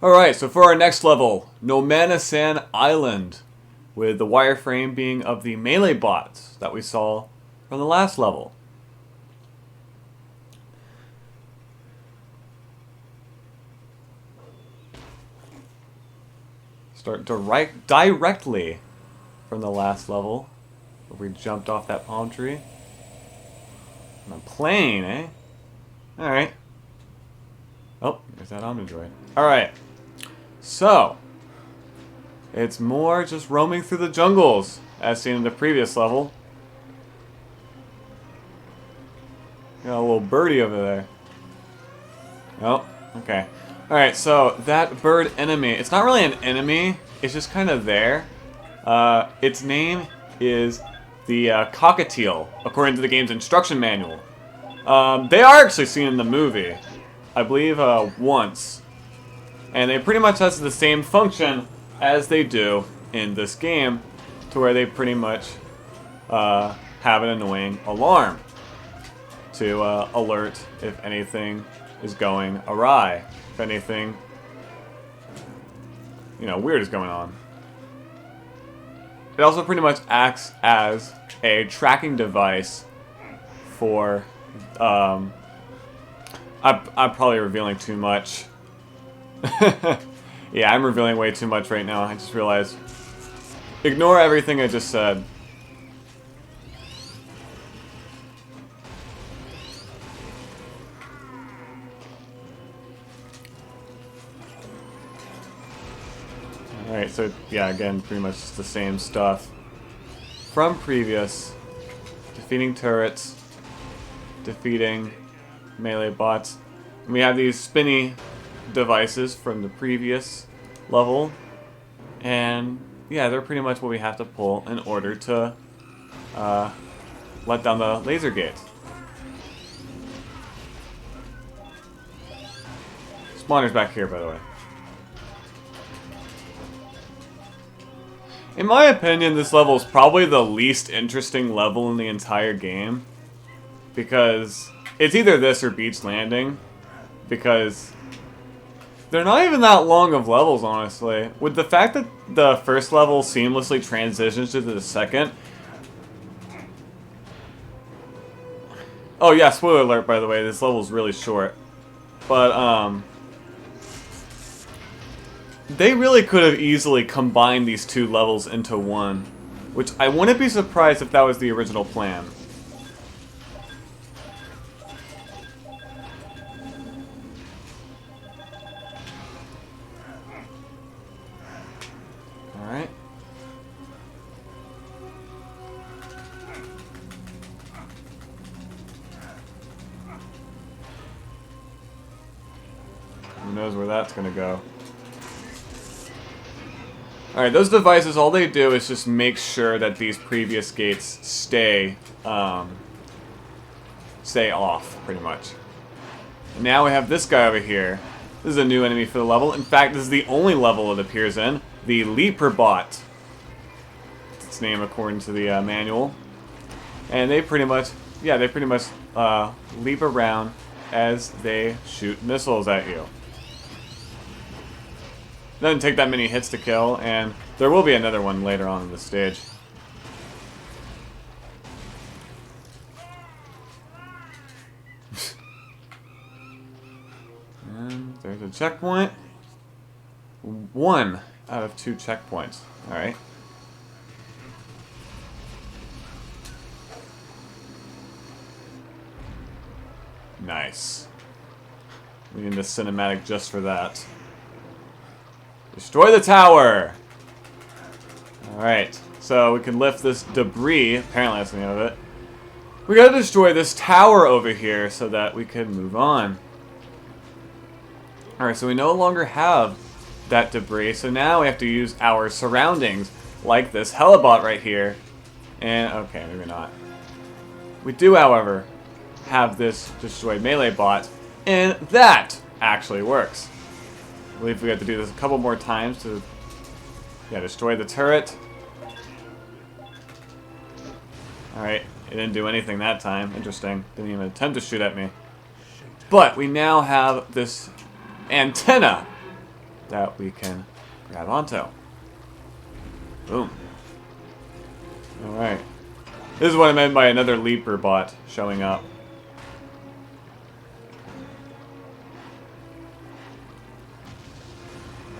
Alright, so for our next level, Nomanisan Island, with the wireframe being of the melee bots that we saw from the last level. Start directly from the last level, where we jumped off that palm tree. On a plane, eh? Alright. Oh, there's that Omnidroid. Alright. So, it's more just roaming through the jungles, as seen in the previous level. Got a little birdie over there. Oh, okay. Alright, so that bird enemy, it's not really an enemy, it's just kind of there. Its name is the cockatiel, according to the game's instruction manual. They are actually seen in the movie, I believe once. And they pretty much has the same function as they do in this game, to where they pretty much have an annoying alarm to alert if anything is going awry, if anything, weird is going on. It also pretty much acts as a tracking device for, I'm probably revealing too much. Yeah, I'm revealing way too much right now. I just realized. Ignore everything I just said. Alright, so yeah, again, pretty much just the same stuff from previous. Defeating turrets, defeating melee bots. And we have these spinny devices from the previous level, and yeah, they're pretty much what we have to pull in order to let down the laser gate. Spawner's back here, by the way. In my opinion, this level is probably the least interesting level in the entire game, because it's either this or Beach Landing, because they're not even that long of levels, honestly. With the fact that the first level seamlessly transitions to the second. Oh yeah, spoiler alert, by the way, this level's really short. But, they really could have easily combined these two levels into one, which I wouldn't be surprised if that was the original plan. Alright. Who knows where that's gonna go. Alright, those devices, all they do is just make sure that these previous gates stay off, pretty much. And now we have this guy over here. This is a new enemy for the level. In fact, this is the only level it appears in. The Leaper Bot. That's its name according to the manual. And they pretty much, leap around as they shoot missiles at you. Doesn't take that many hits to kill, and there will be another one later on in the stage. And there's a checkpoint. 1 out of 2 checkpoints. Alright. Nice. We need a cinematic just for that. Destroy the tower! Alright, so we can lift this debris. Apparently that's the name of it. We gotta destroy this tower over here so that we can move on. Alright, so we no longer have that debris, so now we have to use our surroundings, like this helibot right here. And, okay, maybe not. We do, however, have this destroyed melee bot, and that actually works. I believe we have to do this a couple more times to, destroy the turret. Alright, it didn't do anything that time. Interesting. Didn't even attempt to shoot at me. But we now have this antenna that we can grab onto. Boom. Alright. This is what I meant by another leaper bot showing up.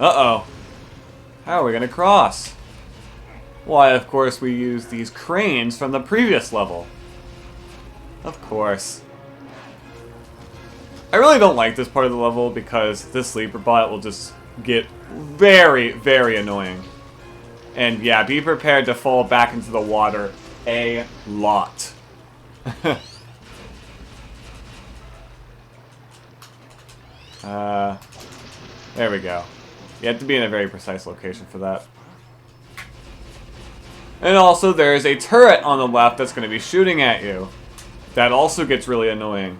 Uh-oh. How are we gonna cross? Why, of course, we use these cranes from the previous level. Of course. I really don't like this part of the level because this sleeper bot will just get very, very annoying. And yeah, be prepared to fall back into the water a lot. There we go. You have to be in a very precise location for that. And also, there's a turret on the left that's going to be shooting at you. That also gets really annoying.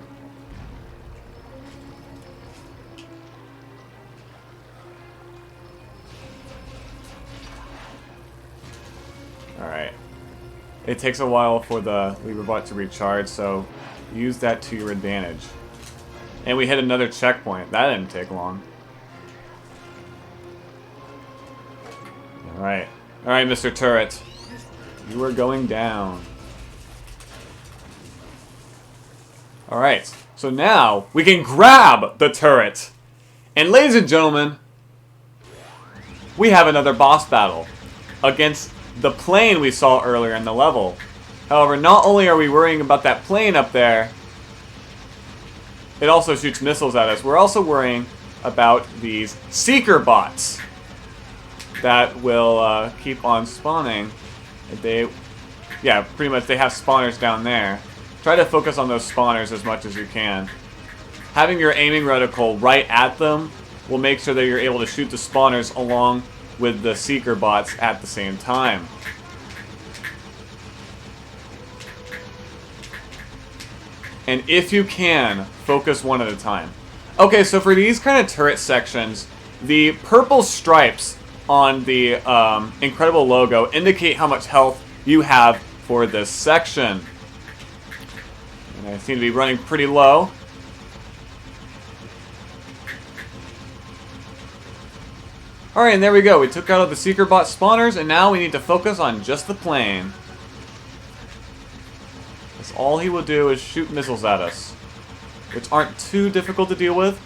Alright. It takes a while for the lever bot to recharge, so use that to your advantage. And we hit another checkpoint. That didn't take long. Alright. Alright, Mr. Turret. You are going down. Alright. So now, we can grab the turret. And ladies and gentlemen, we have another boss battle against the plane we saw earlier in the level. However, not only are we worrying about that plane up there, it also shoots missiles at us. We're also worrying about these seeker bots that will keep on spawning. Yeah, pretty much they have spawners down there. Try to focus on those spawners as much as you can. Having your aiming reticle right at them will make sure that you're able to shoot the spawners along with the seeker bots at the same time. And if you can, focus one at a time. Okay, so for these kind of turret sections, the purple stripes on the Incredible logo indicate how much health you have for this section. And I seem to be running pretty low. Alright, and there we go. We took out all the Seeker Bot spawners, and now we need to focus on just the plane. That's all he will do is shoot missiles at us, which aren't too difficult to deal with.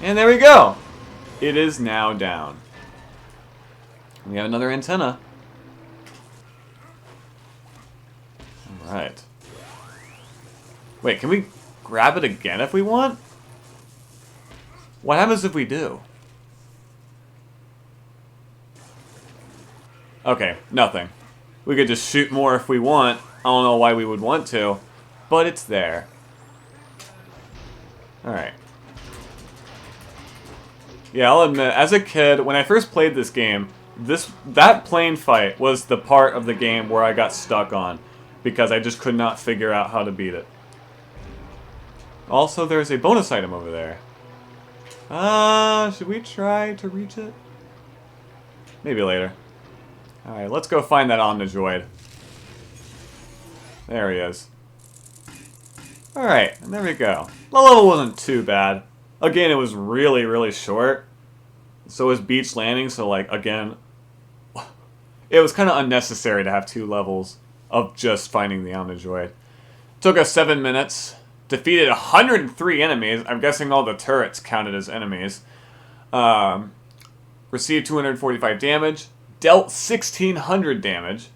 And there we go. It is now down. We have another antenna. Alright. Wait, can we grab it again if we want? What happens if we do? Okay, nothing. We could just shoot more if we want. I don't know why we would want to, but it's there. Alright. Yeah, I'll admit, as a kid, when I first played this game, that plane fight was the part of the game where I got stuck on, because I just could not figure out how to beat it. Also, there's a bonus item over there. Should we try to reach it? Maybe later. Alright, let's go find that Omnidroid. There he is. Alright, and there we go. The level wasn't too bad. Again, it was really, really short. So was Beach Landing, so like, again, it was kind of unnecessary to have 2 levels of just finding the Omnidroid. Took us 7 minutes. Defeated 103 enemies. I'm guessing all the turrets counted as enemies. Received 245 damage. Dealt 1,600 damage.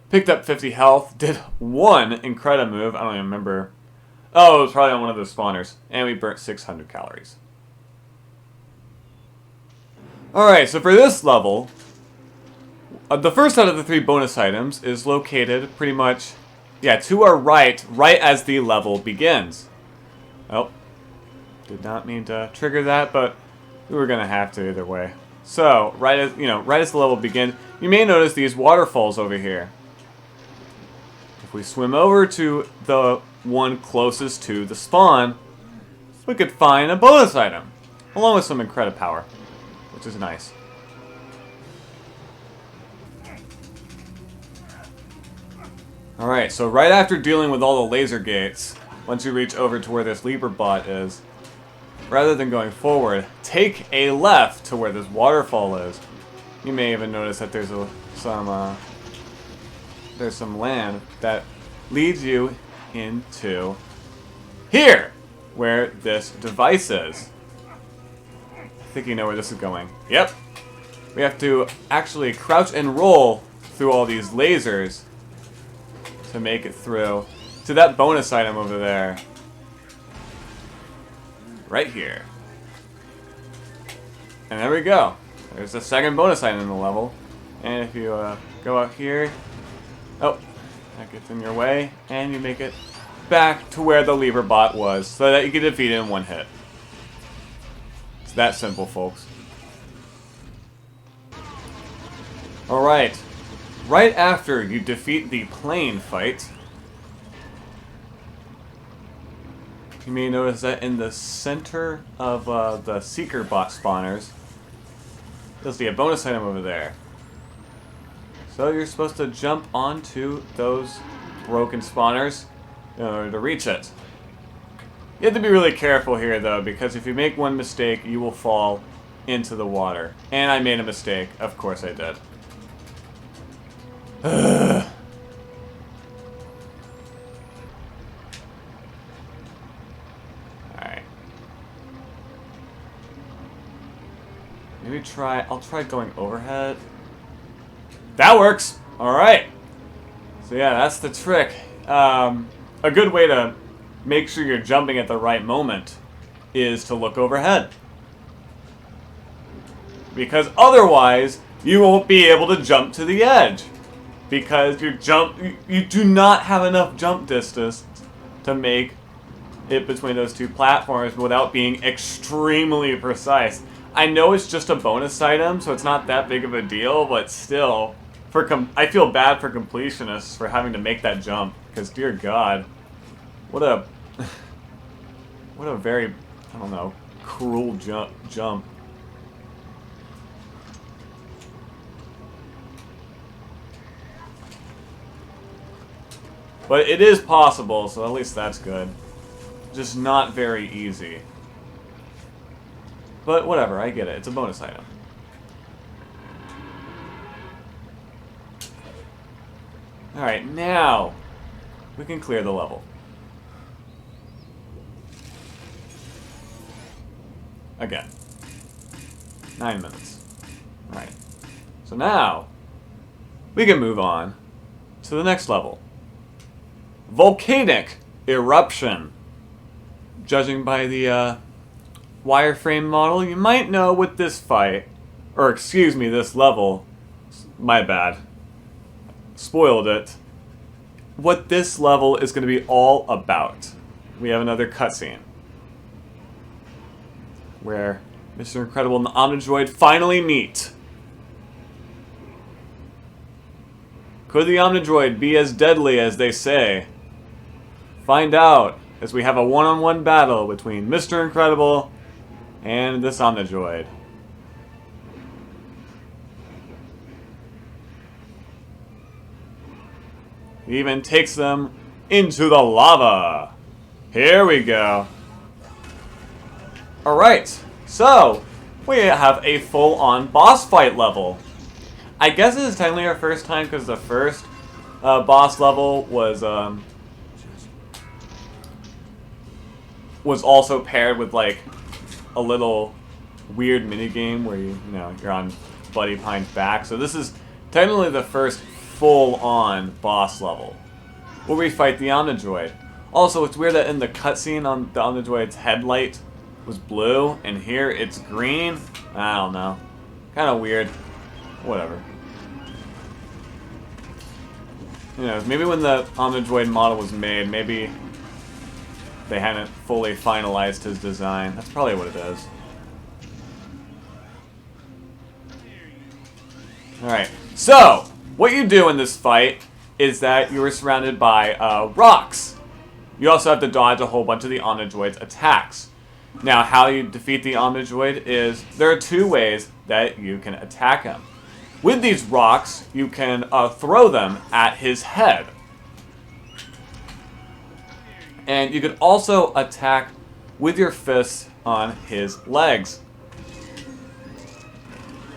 Picked up 50 health. Did 1 Incredible move. I don't even remember. Oh, it was probably on one of the spawners. And we burnt 600 calories. Alright, so for this level, the first out of the 3 bonus items is located pretty much, yeah, to our right, right as the level begins. Oh, did not mean to trigger that, but we were gonna have to either way. So, right as the level begins, you may notice these waterfalls over here. If we swim over to the one closest to the spawn, we could find a bonus item, along with some Incredible power, which is nice. Alright, so right after dealing with all the laser gates, once you reach over to where this leaper bot is, rather than going forward, take a left to where this waterfall is. You may even notice that there's some land that leads you into here, where this device is. I think you know where this is going. Yep. We have to actually crouch and roll through all these lasers to make it through to that bonus item over there. Right here. And there we go. There's the second bonus item in the level. And if you go out here, oh, that gets in your way, and you make it back to where the lever bot was, so that you can defeat it in one hit. It's that simple, folks. Alright. Right after you defeat the plane fight, you may notice that in the center of the Seeker bot spawners, you'll see a bonus item over there. So you're supposed to jump onto those broken spawners in order to reach it. You have to be really careful here, though, because if you make one mistake, you will fall into the water. And I made a mistake. Of course I did. Alright. Maybe I'll try going overhead. That works! Alright. So yeah, that's the trick. A good way to make sure you're jumping at the right moment is to look overhead. Because otherwise, you won't be able to jump to the edge. Because you do not have enough jump distance to make it between those two platforms without being extremely precise. I know it's just a bonus item, so it's not that big of a deal, but still, I feel bad for completionists for having to make that jump. Because, dear God, what a very, I don't know, cruel jump. But it is possible, so at least that's good. Just not very easy. But whatever, I get it. It's a bonus item. Alright, now we can clear the level. Again. 9 minutes. Alright. So now we can move on to the next level. Volcanic Eruption. Judging by the wireframe model, you might know with this fight, or excuse me, this level, my bad, spoiled it, what this level is going to be all about. We have another cutscene where Mr. Incredible and the Omnidroid finally meet. Could the Omnidroid be as deadly as they say? Find out as we have a one-on-one battle between Mr. Incredible and this Omnidroid. He even takes them into the lava. Here we go. Alright, so we have a full-on boss fight level. I guess this is technically our first time because the first boss level was also paired with like a little weird minigame where you're on Buddy Pine's back. So this is technically the first full-on boss level where we fight the Omnidroid. Also, it's weird that in the cutscene on the Omnidroid's headlight was blue, and here it's green. I don't know. Kind of weird. Whatever. You know, maybe when the Omnidroid model was made, maybe they hadn't fully finalized his design. That's probably what it is. Alright, so what you do in this fight is that you are surrounded by rocks. You also have to dodge a whole bunch of the Omnidroid's attacks. Now, how you defeat the Omnidroid is there are two ways that you can attack him. With these rocks, you can throw them at his head. And you can also attack with your fists on his legs.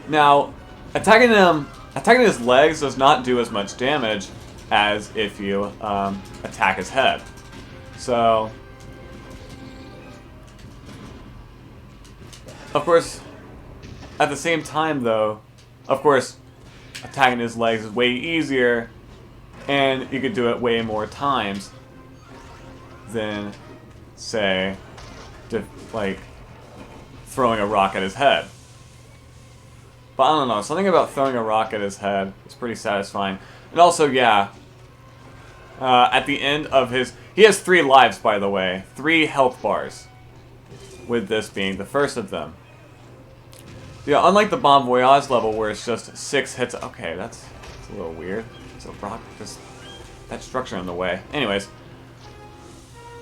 Now, attacking his legs does not do as much damage as if you attack his head. So, of course, at the same time though, of course, attacking his legs is way easier, and you could do it way more times than, say, like throwing a rock at his head. But I don't know, something about throwing a rock at his head is pretty satisfying. And also, yeah, at the end of his... He has 3 lives, by the way. 3 health bars. With this being the first of them. Yeah, unlike the Bon Voyage level where it's just 6 hits... Okay, that's a little weird. So rock, just... that structure in the way. Anyways.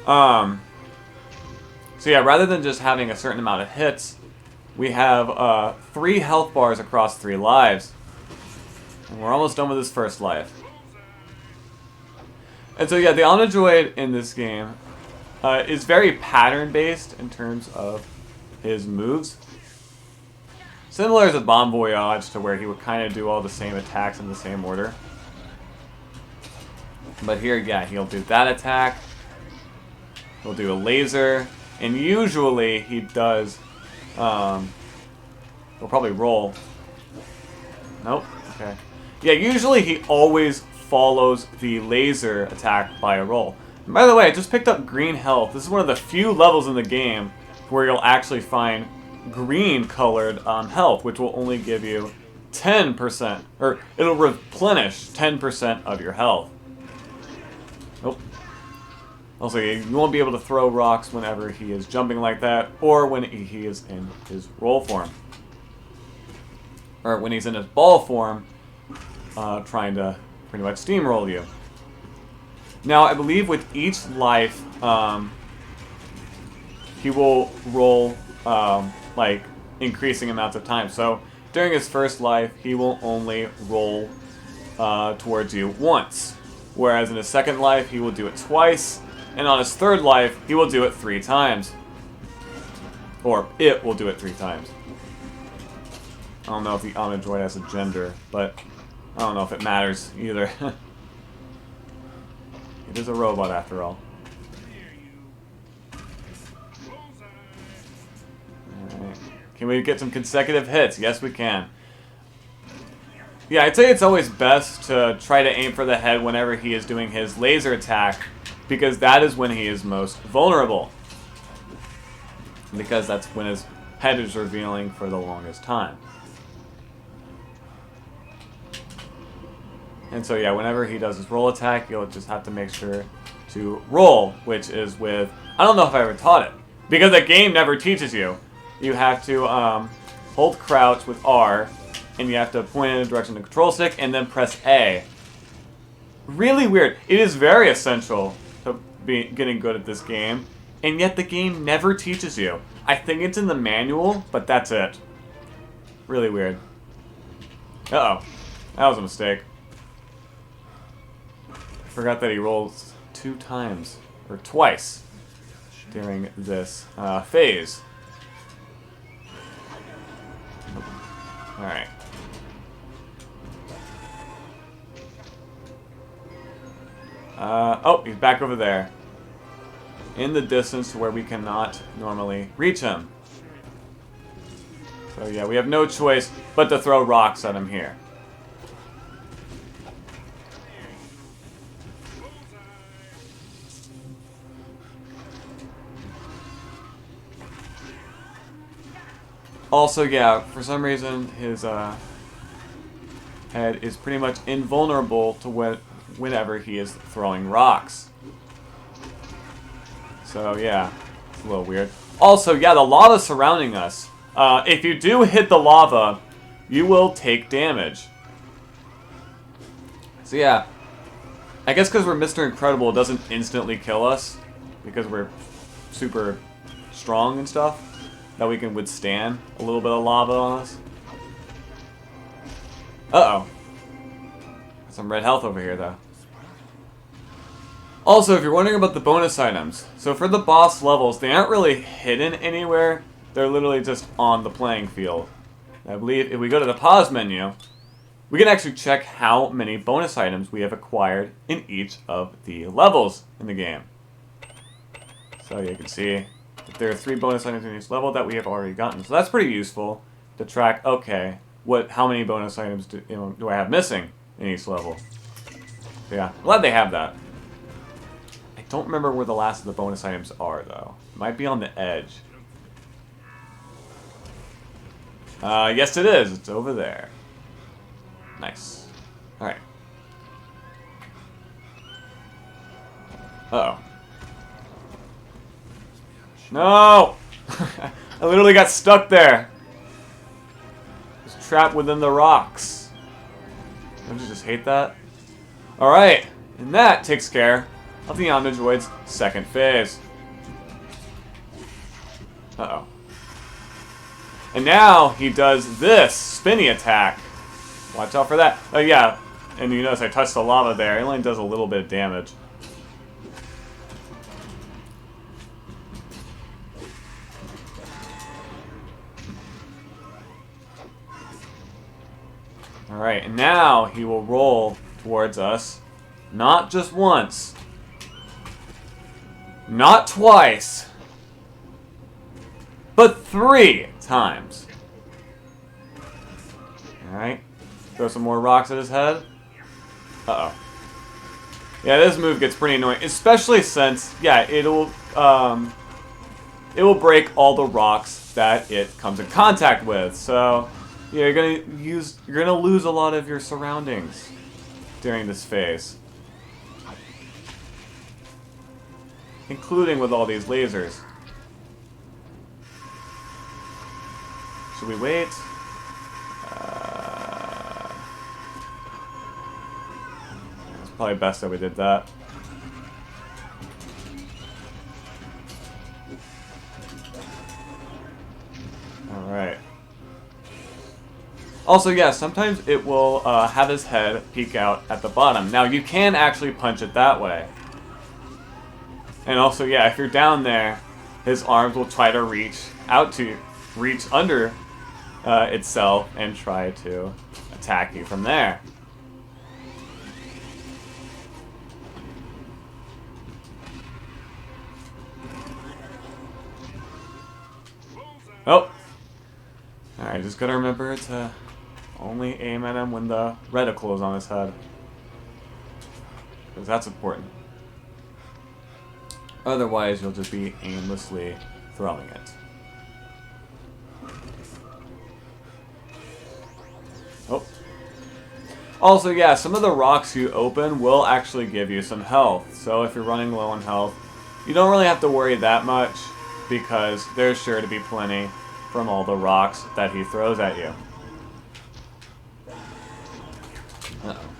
So yeah, rather than just having a certain amount of hits, we have 3 health bars across 3 lives. And we're almost done with his first life. And so yeah, the Onidroid in this game is very pattern-based in terms of his moves. Similar to Bon Voyage, to where he would kind of do all the same attacks in the same order. But here, yeah, he'll do that attack. He'll do a laser. And usually he does... he'll probably roll. Nope. Okay. Yeah, usually he always follows the laser attack by a roll. And by the way, I just picked up green health. This is one of the few levels in the game where you'll actually find green colored health, which will only give you 10%, or it'll replenish 10% of your health. Nope. Also, you won't be able to throw rocks whenever he is jumping like that, or when he is in his roll form. Or when he's in his ball form, trying to pretty much steamroll you. Now, I believe with each life, he will roll, like, increasing amounts of time. So, during his first life, he will only roll towards you once. Whereas in his second life, he will do it twice. And on his third life, he will do it 3 times. Or, it will do it 3 times. I don't know if the Onidroid has a gender, but I don't know if it matters either. It is a robot after all. Alright. Can we get some consecutive hits? Yes, we can. Yeah, I'd say it's always best to try to aim for the head whenever he is doing his laser attack, because that is when he is most vulnerable. Because that's when his head is revealing for the longest time. And so yeah, whenever he does his roll attack, you'll just have to make sure to roll, which is with... I don't know if I ever taught it, because the game never teaches you. You have to hold crouch with R, and you have to point in the direction of the control stick, and then press A. Really weird. It is very essential to be getting good at this game, and yet the game never teaches you. I think it's in the manual, but that's it. Really weird. Uh-oh. That was a mistake. I forgot that he rolls 2 times, or twice, during this phase. Alright. Oh, he's back over there. In the distance to where we cannot normally reach him. So yeah, we have no choice but to throw rocks at him here. Also, yeah, for some reason, his head is pretty much invulnerable to whenever he is throwing rocks. So, yeah, it's a little weird. Also, yeah, the lava surrounding us. If you do hit the lava, you will take damage. So, yeah, I guess because we're Mr. Incredible, it doesn't instantly kill us, because we're super strong and stuff, that we can withstand a little bit of lava on us. Uh-oh. Some red health over here, though. Also, if you're wondering about the bonus items, so for the boss levels, they aren't really hidden anywhere. They're literally just on the playing field. I believe if we go to the pause menu, we can actually check how many bonus items we have acquired in each of the levels in the game. So you can see that there are 3 bonus items in each level that we have already gotten. So that's pretty useful to track, okay, how many bonus items do I have missing in each level. So yeah, glad they have that. I don't remember where the last of the bonus items are, though. It might be on the edge. Yes, it is. It's over there. Nice. Alright. Uh-oh. No! I literally got stuck there. I was trapped within the rocks. Don't you just hate that? Alright. And that takes care of the Omnidroid's second phase. Uh-oh. And now he does this spinny attack. Watch out for that. Oh yeah, and you notice I touched the lava there. It only does a little bit of damage. Alright, and now he will roll towards us. Not just once. Not twice. But 3 times. Alright. Throw some more rocks at his head. Uh-oh. Yeah, this move gets pretty annoying. Especially since, yeah, it will break all the rocks that it comes in contact with. So, yeah, you're gonna lose a lot of your surroundings during this phase. Including with all these lasers. Should we wait? It's probably best that we did that. Alright. Also, yeah, sometimes it will have his head peek out at the bottom. Now, you can actually punch it that way. And also, yeah, if you're down there, his arms will try to reach under itself and try to attack you from there. Oh! Alright, just gotta remember to only aim at him when the reticle is on his head. Because that's important. Otherwise, you'll just be aimlessly throwing it. Oh. Also, yeah, some of the rocks you open will actually give you some health. So if you're running low on health, you don't really have to worry that much because there's sure to be plenty from all the rocks that he throws at you. Uh-oh.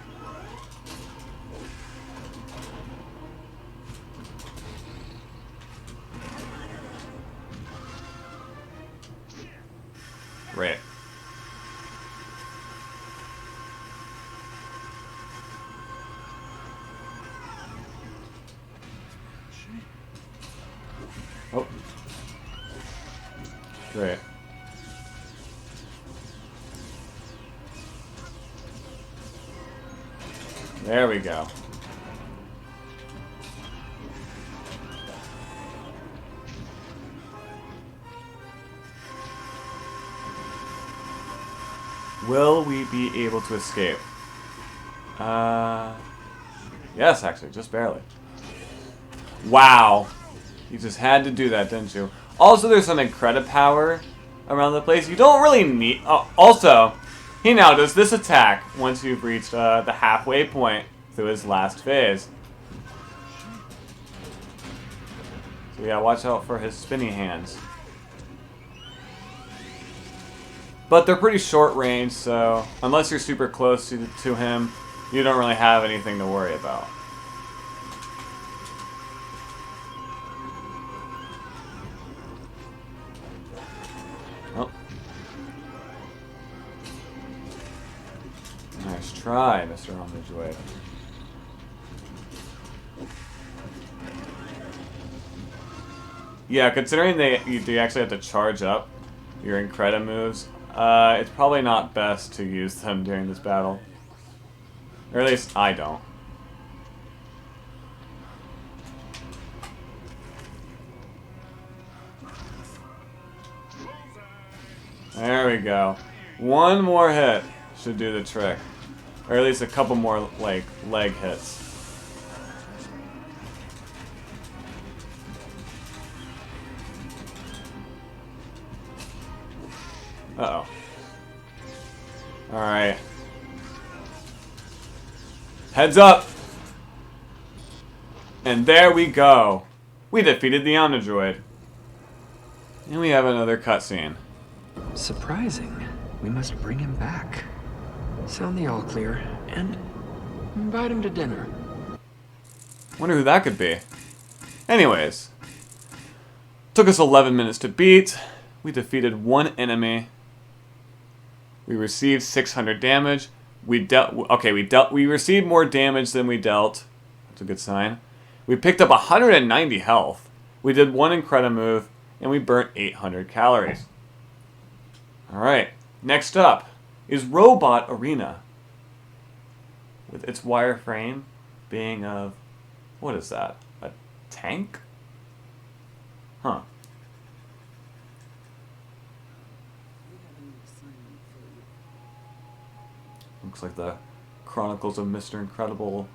Right. Oh. Great. There we go. Will we be able to escape? Yes, actually, just barely. Wow. You just had to do that, didn't you? Also, there's some credit power around the place. You don't really need... Oh, also, he now does this attack once you've reached the halfway point through his last phase. So yeah, watch out for his spinny hands. But they're pretty short range, so unless you're super close to him, you don't really have anything to worry about. Oh. Nice try, Mr. Omnidroid. Yeah, considering you actually have to charge up your Incredi moves, it's probably not best to use them during this battle. Or at least I don't. There we go. One more hit should do the trick. Or at least a couple more, like, leg hits. Uh-oh. Alright. Heads up! And there we go. We defeated the Omnidroid. And we have another cutscene. Surprising. We must bring him back. Sound the all clear and invite him to dinner. Wonder who that could be. Anyways. Took us 11 minutes to beat. We defeated one enemy. We received 600 damage. We received more damage than we dealt. That's a good sign. We picked up 190 health. We did one Incredi move, and we burnt 800 calories. Alright, next up is Robot Arena. With its wireframe being of... what is that? A tank? Huh. Looks like the Chronicles of Mr. Incredible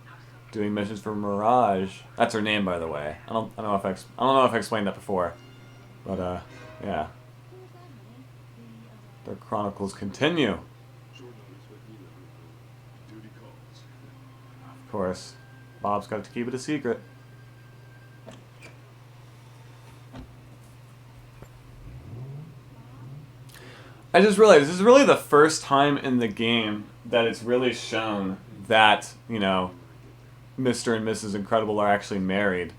doing missions for Mirage. That's her name, by the way. I don't know if I explained that before, but yeah. Their chronicles continue. Of course, Bob's got to keep it a secret. I just realized this is really the first time in the game that it's really shown that, you know, Mr. and Mrs. Incredible are actually married.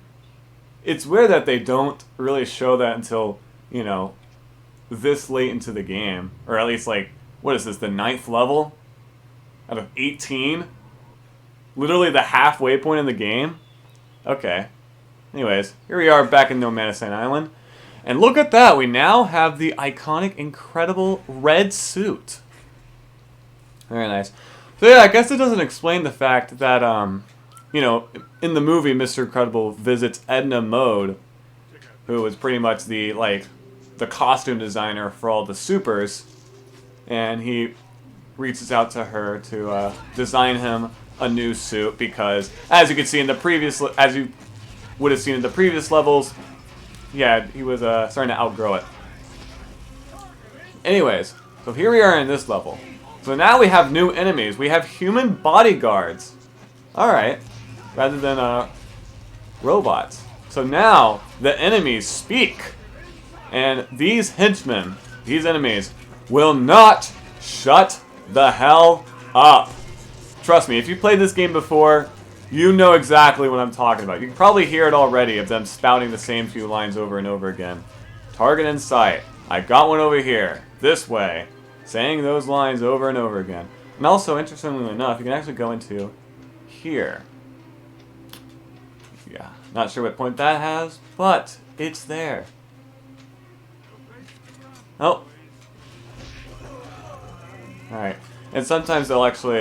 It's weird that they don't really show that until, you know, this late into the game. Or at least, like, what is this, the 9th level? Out of 18? Literally the halfway point in the game? Okay. Anyways, here we are back in Nomanisan Island. And look at that, we now have the iconic, incredible red suit. Very nice. So yeah, I guess it doesn't explain the fact that, you know, in the movie, Mr. Incredible visits Edna Mode, who was pretty much the, like, the costume designer for all the supers, and he reaches out to her to design him a new suit because, as you can see in the previous, as you would have seen in the previous levels, yeah, he was starting to outgrow it. Anyways, so here we are in this level. So now we have new enemies. We have human bodyguards. Alright. Rather than robots. So now the enemies speak. And these henchmen, these enemies, will not shut the hell up. Trust me, if you played this game before, you know exactly what I'm talking about. You can probably hear it already of them spouting the same few lines over and over again. Target in sight. I got one over here. This way. Saying those lines over and over again. And also, interestingly enough, you can actually go into here. Yeah, not sure what point that has, but it's there. Oh. Alright. And sometimes they'll actually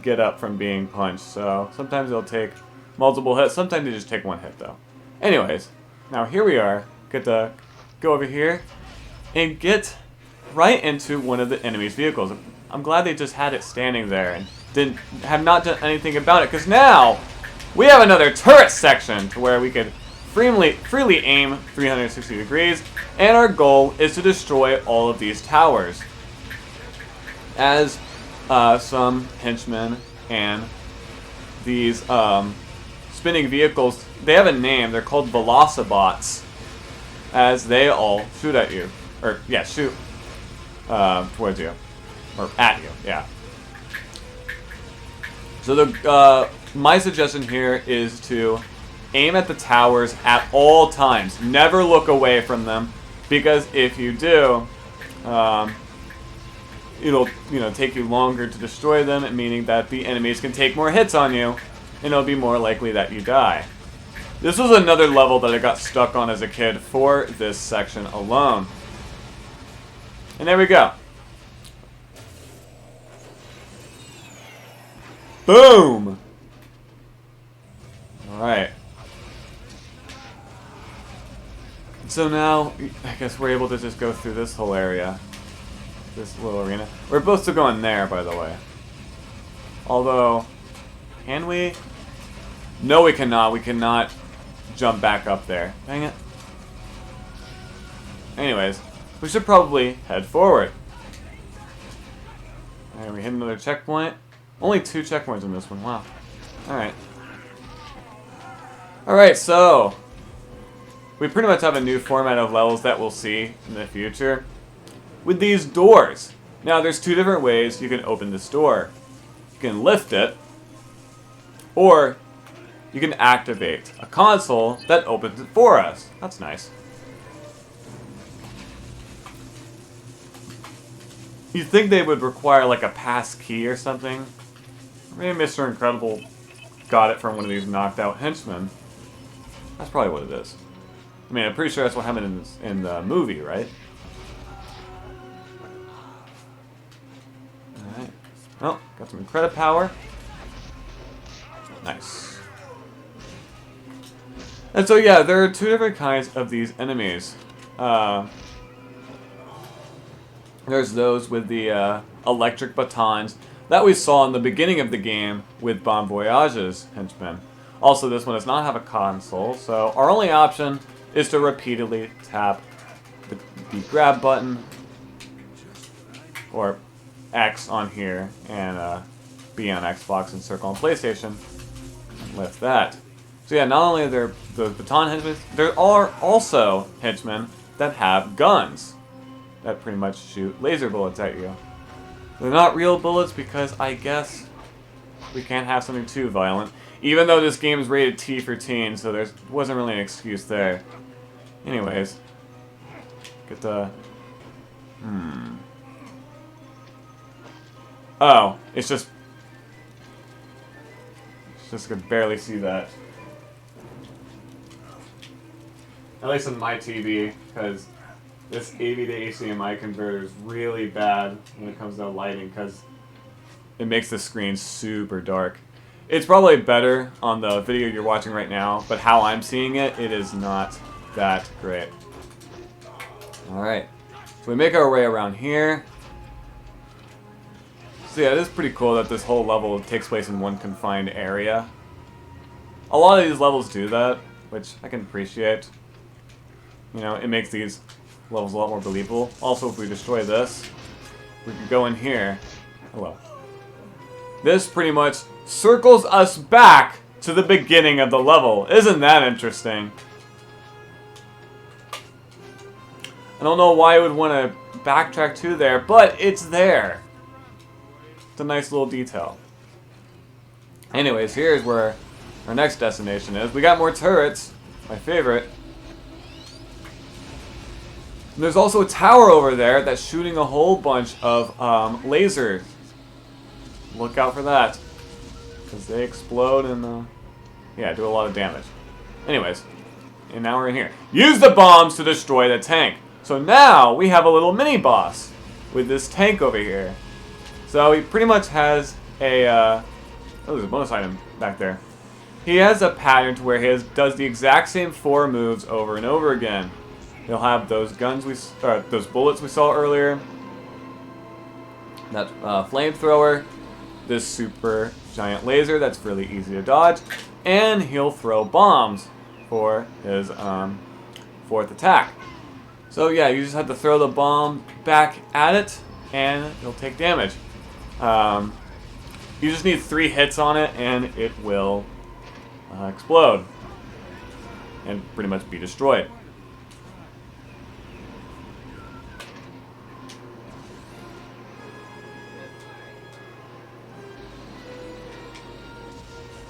get up from being punched, so sometimes they'll take multiple hits. Sometimes they just take one hit, though. Anyways, now here we are. Get to go over here and get right into one of the enemy's vehicles. I'm glad they just had it standing there and have not done anything about it, because now we have another turret section to where we could freely aim 360 degrees, and our goal is to destroy all of these towers. As some henchmen and these spinning vehicles, they have a name. They're called Velocibots, as they all shoot at you. Or, yeah, shoot towards you. Or at you, yeah. So the my suggestion here is to aim at the towers at all times. Never look away from them, because if you do, it'll take you longer to destroy them, meaning that the enemies can take more hits on you, and it'll be more likely that you die. This was another level that I got stuck on as a kid for this section alone. And there we go. Boom! Alright. So now, I guess we're able to just go through this whole area. This little arena. We're supposed to go in there, by the way. Although, can we? No, we cannot. We cannot jump back up there. Dang it. Anyways, we should probably head forward. Alright, we hit another checkpoint. Only 2 checkpoints in this one. Wow. Alright. Alright, so we pretty much have a new format of levels that we'll see in the future with these doors. Now, there's 2 different ways you can open this door. You can lift it, or you can activate a console that opens it for us. That's nice. You'd think they would require like a pass key or something. Maybe Mr. Incredible got it from one of these knocked out henchmen. That's probably what it is. I mean, I'm pretty sure that's what happened in the movie, right? Alright. Oh, got some credit power. Nice. And so yeah, there are 2 different kinds of these enemies. There's those with the electric batons that we saw in the beginning of the game with Bon Voyage's henchmen. Also, this one does not have a console, so our only option is to repeatedly tap the grab button, or X on here, and B on Xbox and circle on PlayStation, and lift that. So yeah, not only are there the baton henchmen, there are also henchmen that have guns that pretty much shoot laser bullets at you. They're not real bullets because I guess we can't have something too violent. Even though this game is rated T for teen, so there wasn't really an excuse there. Anyways, get the... Oh, it's just could barely see that. At least on my TV, because this AV to HDMI converter is really bad when it comes to lighting, because it makes the screen super dark. It's probably better on the video you're watching right now, but how I'm seeing it, it is not that great. Alright, so we make our way around here. So yeah, it is pretty cool that this whole level takes place in one confined area. A lot of these levels do that, which I can appreciate. You know, it makes these levels a lot more believable. Also, if we destroy this, we can go in here. Hello. This pretty much circles us back to the beginning of the level. Isn't that interesting? I don't know why I would want to backtrack to there, but it's there. It's a nice little detail. Anyways, here's where our next destination is. We got more turrets. My favorite. And there's also a tower over there that's shooting a whole bunch of lasers. Look out for that. Because they explode and yeah, do a lot of damage. Anyways, and now we're in here. Use the bombs to destroy the tank. So now we have a little mini boss with this tank over here. So he pretty much has a oh, there's a bonus item back there. He has a pattern to where he does the exact same 4 moves over and over again. He'll have those guns those bullets we saw earlier, that flamethrower, this super giant laser that's really easy to dodge, and he'll throw bombs for his 4th attack. So yeah, you just have to throw the bomb back at it, and it'll take damage. You just need 3 hits on it, and it will explode and pretty much be destroyed.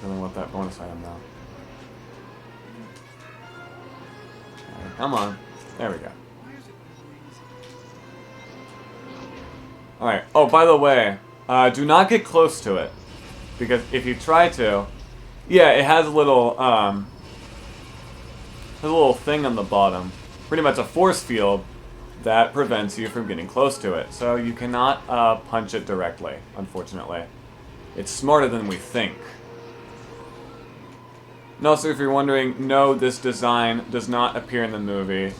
Really want that bonus item now. Right, come on. There we go. Alright. Oh, by the way, do not get close to it. Because if you try to, yeah, it has a little There's a little thing on the bottom. Pretty much a force field that prevents you from getting close to it. So you cannot punch it directly, unfortunately. It's smarter than we think. And also, if you're wondering, no, this design does not appear in the movie.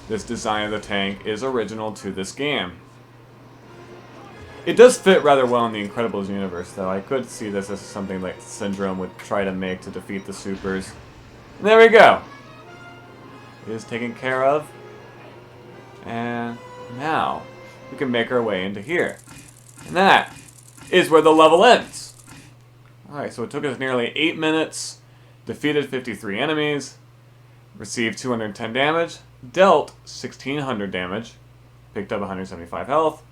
This design of the tank is original to this game. It does fit rather well in the Incredibles universe, though. I could see this as something like Syndrome would try to make to defeat the Supers. And there we go! It is taken care of. And now, we can make our way into here. And that is where the level ends. Alright, so it took us nearly 8 minutes, defeated 53 enemies, received 210 damage, dealt 1600 damage, picked up 175 health.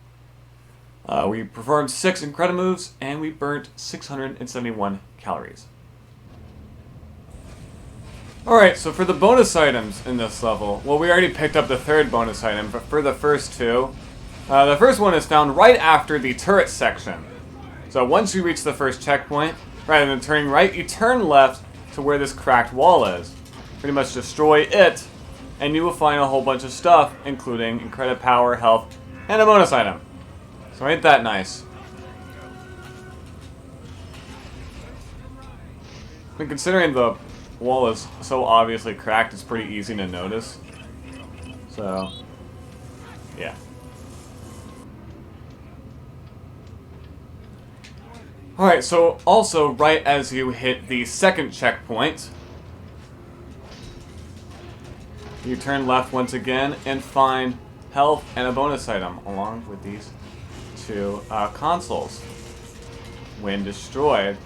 We performed 6 Incredimoves, and we burnt 671 calories. Alright, so for the bonus items in this level, well, we already picked up the 3rd bonus item, but for the first 2, the first one is found right after the turret section. So once you reach the first checkpoint, rather than turning right, you turn left to where this cracked wall is. Pretty much destroy it, and you will find a whole bunch of stuff, including Incredib Power, Health, and a bonus item. So ain't that nice? I mean, considering the wall is so obviously cracked, it's pretty easy to notice. So, yeah. Alright, so also right as you hit the 2nd checkpoint, you turn left once again and find health and a bonus item along with these 2 consoles. When destroyed,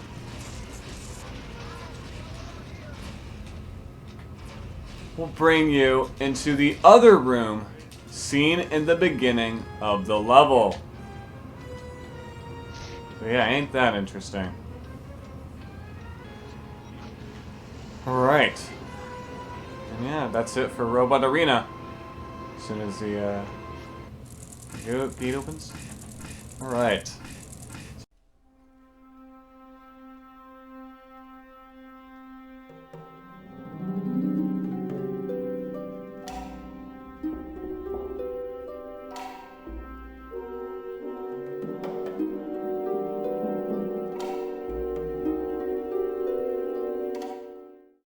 will bring you into the other room seen in the beginning of the level. So yeah, ain't that interesting? Alright. And yeah, that's it for Robot Arena. As soon as the gate opens. Alright.